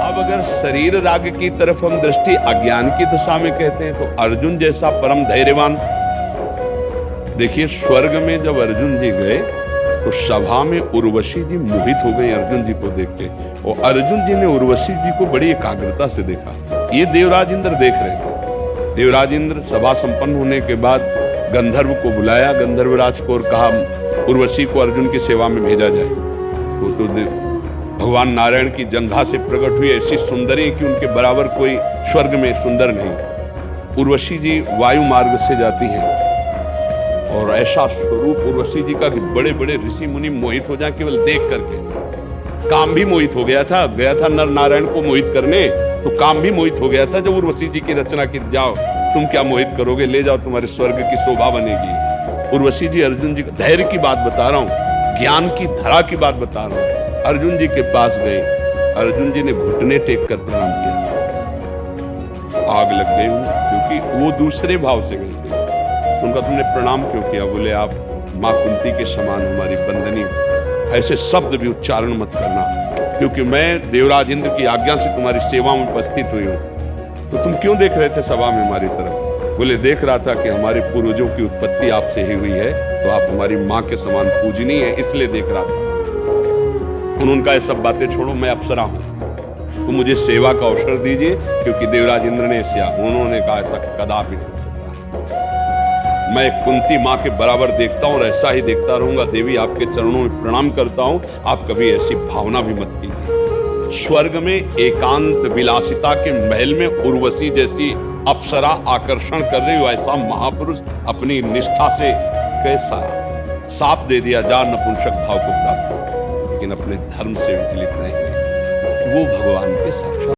अब अगर शरीर राग की तरफ हम दृष्टि अज्ञान की दशा में कहते हैं तो अर्जुन जैसा परम धैर्यवान, देखिए स्वर्ग में जब अर्जुन जी गए तो सभा में उर्वशी जी मोहित हो गई अर्जुन जी को देख के, और अर्जुन जी ने उर्वशी जी को बड़ी एकाग्रता से देखा। ये देवराज इंद्र देख रहे थे। देवराज इंद्र सभा संपन्न होने के बाद गंधर्व को बुलाया, गंधर्वराज को, और कहा उर्वशी को अर्जुन की सेवा में भेजा जाए। तो भगवान नारायण की जंघा से प्रकट हुई ऐसी सुंदरी कि उनके बराबर कोई स्वर्ग में सुंदर नहीं। उर्वशी जी वायु मार्ग से जाती हैं और ऐसा स्वरूप उर्वशी जी का कि बड़े बड़े ऋषि मुनि मोहित हो जाए केवल देख करके। काम भी मोहित हो गया था नर नारायण को मोहित करने, तो काम भी मोहित हो गया था जब उर्वशी जी की रचना की, जाओ तुम क्या मोहित करोगे, ले जाओ तुम्हारे स्वर्ग की शोभा बनेगी। उर्वशी जी अर्जुन जी धैर्य की बात बता रहा हूँ, ज्ञान की धरा की बात बता रहा हूँ। अर्जुन जी के पास गए, अर्जुन जी ने घुटने टेक कर प्रणाम किया। आग लग गई क्योंकि वो दूसरे भाव से गई थी। उनका तुमने प्रणाम क्यों किया? बोले आप माँ कुंती के समान हमारी बंदनी, ऐसे शब्द भी उच्चारण मत करना, क्योंकि मैं देवराज इंद्र की आज्ञा से तुम्हारी सेवा में उपस्थित हुई हूँ। तो तुम क्यों देख रहे थे सभा में हमारी तरफ? बोले देख रहा था कि हमारे पूर्वजों की उत्पत्ति आपसे ही हुई है, तो आप हमारी माँ के समान पूजनीय है, इसलिए देख रहा था। उन्होंने कहा सब बातें छोड़ो, मैं अप्सरा हूँ, तो मुझे सेवा का अवसर दीजिए, क्योंकि देवराज इंद्र ने उन्होंने कहा ऐसा कदापि नहीं हो सकता। मैं एक कुंती माँ के बराबर देखता हूँ और ऐसा ही देखता रहूंगा। देवी आपके चरणों में प्रणाम करता हूँ, आप कभी ऐसी भावना भी मत कीजिए। स्वर्ग में एकांत विलासिता के महल में उर्वशी जैसी अप्सरा आकर्षण कर रही हो, ऐसा महापुरुष अपनी निष्ठा से कैसा साप दे दिया, जा नपुंसक भाव को प्राप्त हो, लेकिन अपने धर्म से विचलित नहीं, वो भगवान के साक्षात